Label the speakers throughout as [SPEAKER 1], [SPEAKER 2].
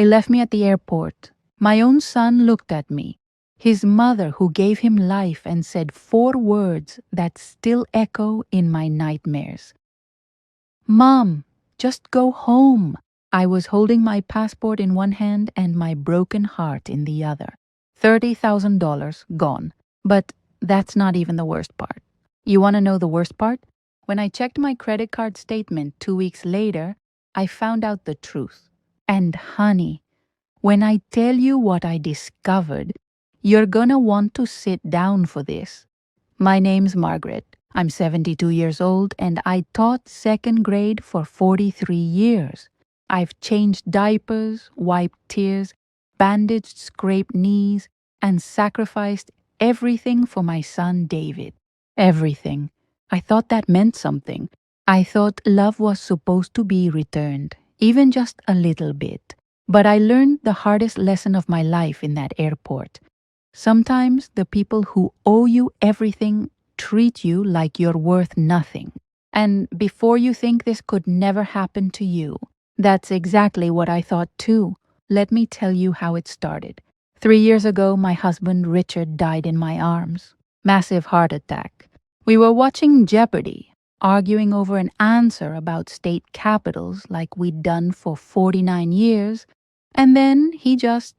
[SPEAKER 1] They left me at the airport. My own son looked at me. His mother, who gave him life and said 4 words that still echo in my nightmares. Mom, just go home. I was holding my passport in one hand and my broken heart in the other. $30,000 gone. But that's not even the worst part. You want to know the worst part? When I checked my credit card statement 2 weeks later, I found out the truth. And honey, when I tell you what I discovered, you're gonna want to sit down for this. My name's Margaret. I'm 72 years old and I taught 2nd grade for 43 years. I've changed diapers, wiped tears, bandaged scraped knees, and sacrificed everything for my son David. Everything. I thought that meant something. I thought love was supposed to be returned, even just a little bit. But I learned the hardest lesson of my life in that airport. Sometimes the people who owe you everything treat you like you're worth nothing. And before you think this could never happen to you, that's exactly what I thought too. Let me tell you how it started. 3 years ago, my husband Richard died in my arms. Massive heart attack. We were watching Jeopardy, arguing over an answer about state capitals like we'd done for 49 years, and then he just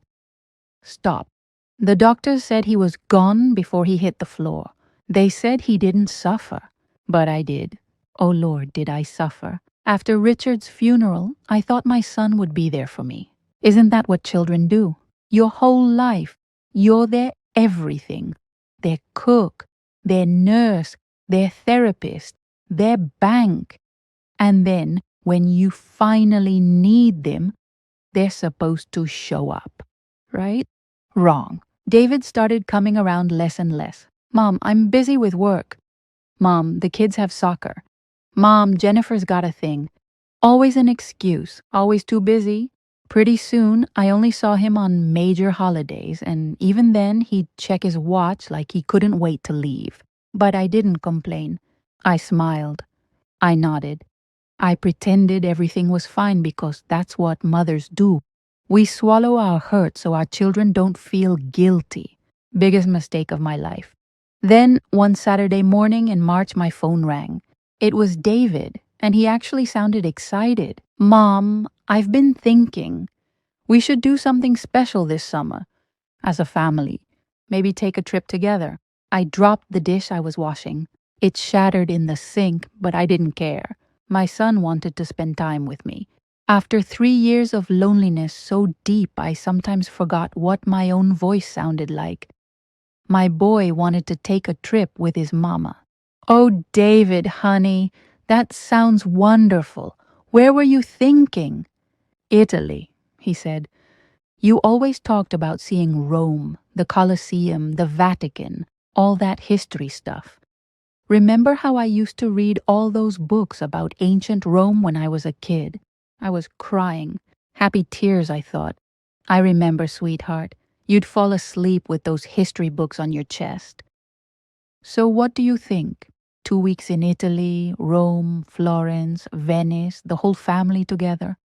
[SPEAKER 1] stopped. The doctors said he was gone before he hit the floor. They said he didn't suffer, but I did. Oh Lord, did I suffer. After Richard's funeral, I thought my son would be there for me. Isn't that what children do? Your whole life, you're their everything. Their cook, their nurse, their therapist, their bank. And then, when you finally need them, they're supposed to show up, right? Wrong. David started coming around less and less. Mom, I'm busy with work. Mom, the kids have soccer. Mom, Jennifer's got a thing. Always an excuse, always too busy. Pretty soon, I only saw him on major holidays, and even then, he'd check his watch like he couldn't wait to leave. But I didn't complain. I smiled. I nodded. I pretended everything was fine because that's what mothers do. We swallow our hurt so our children don't feel guilty. Biggest mistake of my life. Then, one Saturday morning in March, my phone rang. It was David, and he actually sounded excited. Mom, I've been thinking. We should do something special this summer. As a family. Maybe take a trip together. I dropped the dish I was washing. It shattered in the sink, but I didn't care. My son wanted to spend time with me. After 3 years of loneliness so deep I sometimes forgot what my own voice sounded like. My boy wanted to take a trip with his mama. Oh, David, honey, that sounds wonderful. Where were you thinking? Italy, he said. You always talked about seeing Rome, the Colosseum, the Vatican, all that history stuff. Remember how I used to read all those books about ancient Rome when I was a kid? I was crying. Happy tears, I thought. I remember, sweetheart. You'd fall asleep with those history books on your chest. So what do you think? 2 weeks in Italy, Rome, Florence, Venice, the whole family together?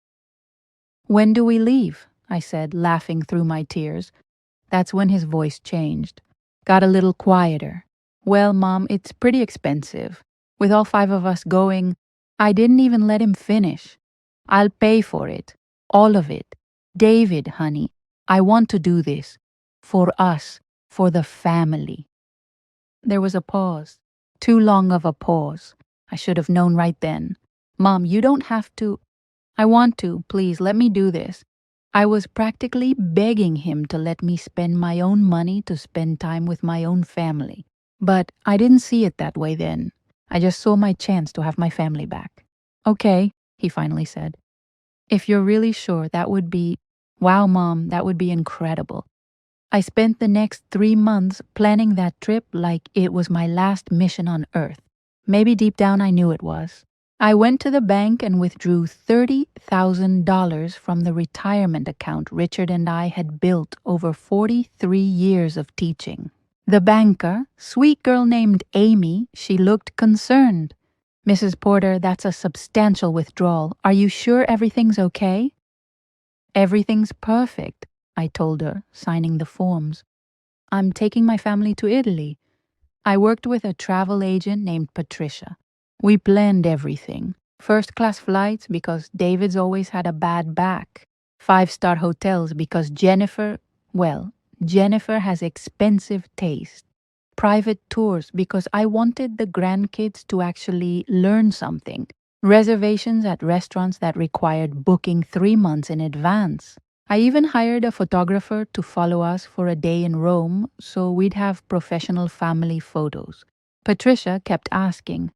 [SPEAKER 1] When do we leave? I said, laughing through my tears. That's when his voice changed. Got a little quieter. Well, Mom, it's pretty expensive. With all 5 of us going, I didn't even let him finish. I'll pay for it. All of it. David, honey, I want to do this. For us. For the family. There was a pause. Too long of a pause. I should have known right then. Mom, you don't have to. I want to. Please, let me do this. I was practically begging him to let me spend my own money to spend time with my own family. But I didn't see it that way then. I just saw my chance to have my family back. Okay, he finally said. If you're really sure, that would be... Wow, Mom, that would be incredible. I spent the next 3 months planning that trip like it was my last mission on Earth. Maybe deep down I knew it was. I went to the bank and withdrew $30,000 from the retirement account Richard and I had built over 43 years of teaching. The banker, sweet girl named Amy, she looked concerned. Mrs. Porter, that's a substantial withdrawal. Are you sure everything's okay? Everything's perfect, I told her, signing the forms. I'm taking my family to Italy. I worked with a travel agent named Patricia. We planned everything. First-class flights because David's always had a bad back. Five-star hotels because Jennifer has expensive taste. Private tours because I wanted the grandkids to actually learn something. Reservations at restaurants that required booking 3 months in advance. I even hired a photographer to follow us for a day in Rome so we'd have professional family photos. Patricia kept asking,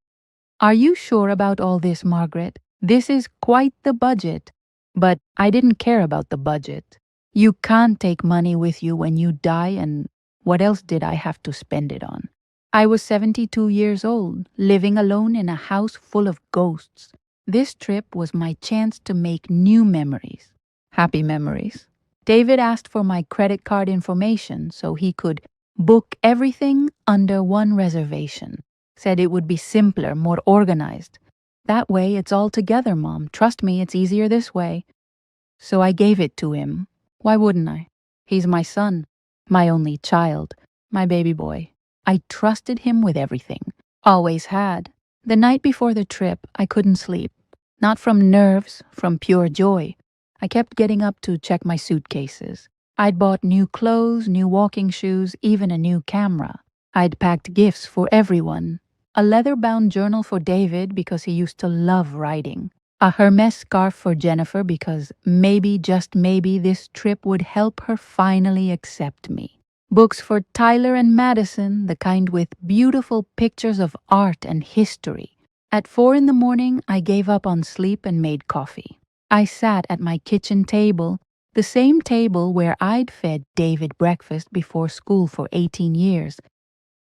[SPEAKER 1] "Are you sure about all this, Margaret? This is quite the budget." But I didn't care about the budget. You can't take money with you when you die, and what else did I have to spend it on? I was 72 years old, living alone in a house full of ghosts. This trip was my chance to make new memories. Happy memories. David asked for my credit card information so he could book everything under one reservation. Said it would be simpler, more organized. That way, it's all together, Mom. Trust me, it's easier this way. So I gave it to him. Why wouldn't I? He's my son, my only child, my baby boy. I trusted him with everything. Always had. The night before the trip, I couldn't sleep. Not from nerves, from pure joy. I kept getting up to check my suitcases. I'd bought new clothes, new walking shoes, even a new camera. I'd packed gifts for everyone. A leather-bound journal for David because he used to love writing. A Hermes scarf for Jennifer because maybe, just maybe, this trip would help her finally accept me. Books for Tyler and Madison, the kind with beautiful pictures of art and history. At 4 in the morning, I gave up on sleep and made coffee. I sat at my kitchen table, the same table where I'd fed David breakfast before school for 18 years,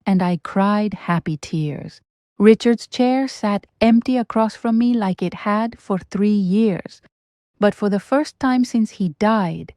[SPEAKER 1] and I cried happy tears. Richard's chair sat empty across from me like it had for 3 years. But for the first time since he died,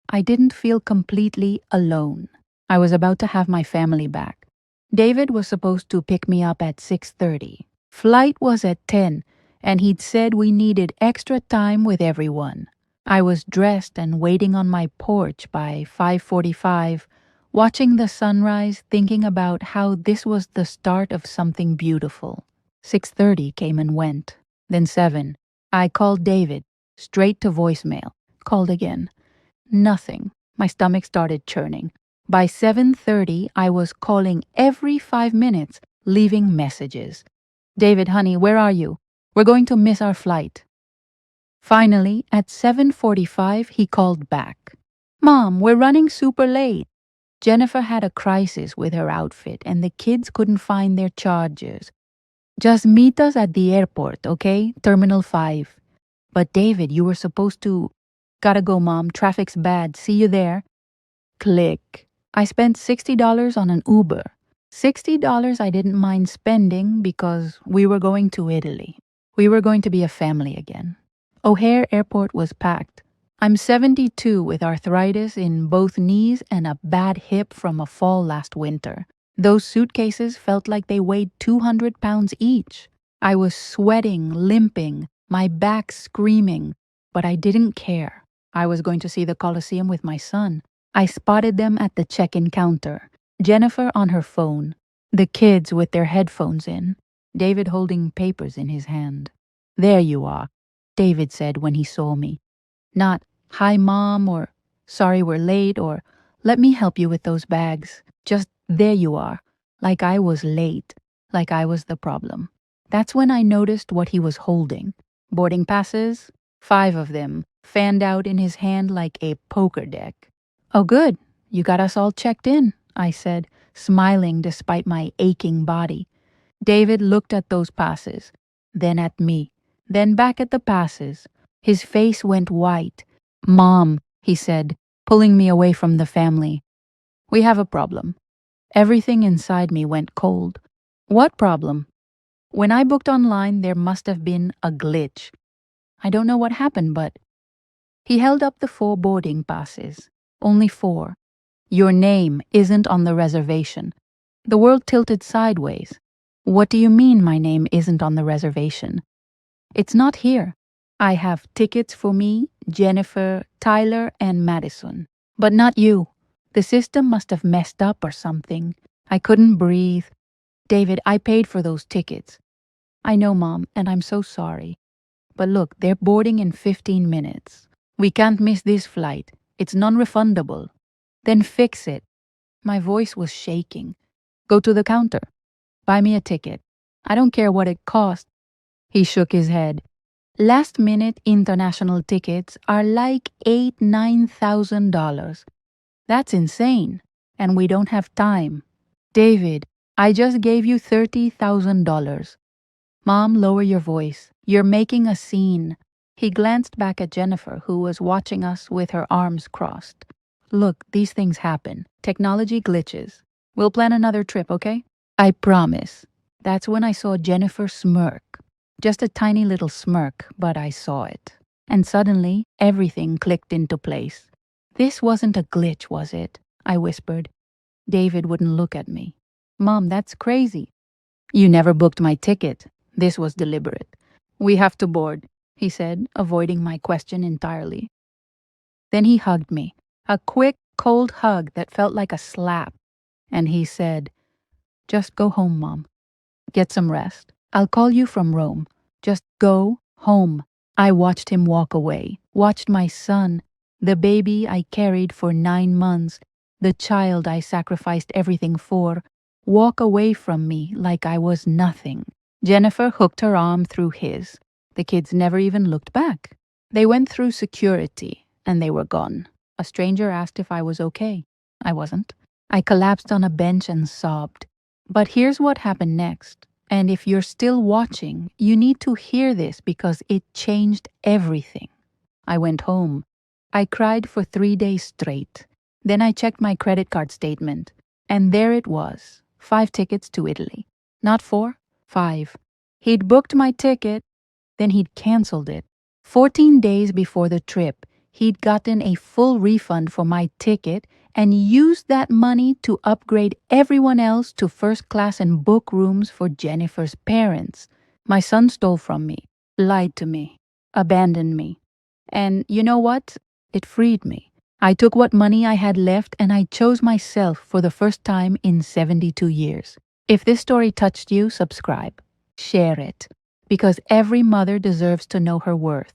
[SPEAKER 1] I didn't feel completely alone. I was about to have my family back. David was supposed to pick me up at 6:30. Flight was at 10, and he'd said we needed extra time with everyone. I was dressed and waiting on my porch by 5:45, watching the sunrise, thinking about how this was the start of something beautiful. 6:30 came and went. Then 7. I called David, straight to voicemail. Called again. Nothing. My stomach started churning. By 7:30, I was calling every 5 minutes, leaving messages. "David, honey, where are you? We're going to miss our flight." Finally, at 7:45, he called back. "Mom, we're running super late." Jennifer had a crisis with her outfit, and the kids couldn't find their chargers. "Just meet us at the airport, okay? Terminal 5. "But David, you were supposed to—" "Gotta go, Mom. Traffic's bad. See you there." Click. I spent $60 on an Uber. $60 I didn't mind spending because we were going to Italy. We were going to be a family again. O'Hare Airport was packed. I'm 72 with arthritis in both knees and a bad hip from a fall last winter. Those suitcases felt like they weighed 200 pounds each. I was sweating, limping, my back screaming, but I didn't care. I was going to see the Colosseum with my son. I spotted them at the check-in counter. Jennifer on her phone, the kids with their headphones in, David holding papers in his hand. "There you are," David said when he saw me. Not, "Hi, Mom," or "Sorry we're late," or "Let me help you with those bags." Just, "There you are," like I was late, like I was the problem. That's when I noticed what he was holding. Boarding passes, 5 of them, fanned out in his hand like a poker deck. "Oh, good. You got us all checked in," I said, smiling despite my aching body. David looked at those passes, then at me, then back at the passes. His face went white. "Mom," he said, pulling me away from the family. "We have a problem." Everything inside me went cold. "What problem?" "When I booked online, there must have been a glitch. I don't know what happened, but—" He held up the 4 boarding passes. Only 4. "Your name isn't on the reservation." The world tilted sideways. "What do you mean my name isn't on the reservation?" "It's not here." I have tickets for me, Jennifer, Tyler, and Madison. But not you. The system must have messed up or something. I couldn't breathe. David, I paid for those tickets. I know, Mom, and I'm so sorry. But look, they're boarding in 15 minutes. We can't miss this flight. It's non-refundable. Then fix it. My voice was shaking. Go to the counter. Buy me a ticket. I don't care what it costs. He shook his head. Last minute international tickets are like $9,000. That's insane. And we don't have time. David, I just gave you $30,000. Mom, lower your voice. You're making a scene. He glanced back at Jennifer, who was watching us with her arms crossed. Look, these things happen. Technology glitches. We'll plan another trip, okay? I promise. That's when I saw Jennifer smirk. Just a tiny little smirk, but I saw it. And suddenly, everything clicked into place. This wasn't a glitch, was it? I whispered. David wouldn't look at me. Mom, that's crazy. You never booked my ticket. This was deliberate. We have to board, he said, avoiding my question entirely. Then he hugged me, a quick, cold hug that felt like a slap. And he said, just go home, Mom. Get some rest. I'll call you from Rome. Just go home. I watched him walk away, watched my son, the baby I carried for 9 months, the child I sacrificed everything for, walk away from me like I was nothing. Jennifer hooked her arm through his. The kids never even looked back. They went through security, and they were gone. A stranger asked if I was okay. I wasn't. I collapsed on a bench and sobbed. But here's what happened next. And if you're still watching, you need to hear this because it changed everything. I went home. I cried for 3 days straight. Then I checked my credit card statement. And there it was. 5 tickets to Italy. Not 4, 5. He'd booked my ticket, then he'd canceled it. 14 days before the trip, he'd gotten a full refund for my ticket and used that money to upgrade everyone else to first class and book rooms for Jennifer's parents. My son stole from me, lied to me, abandoned me. And you know what? It freed me. I took what money I had left and I chose myself for the first time in 72 years. If this story touched you, subscribe. Share it. Because every mother deserves to know her worth.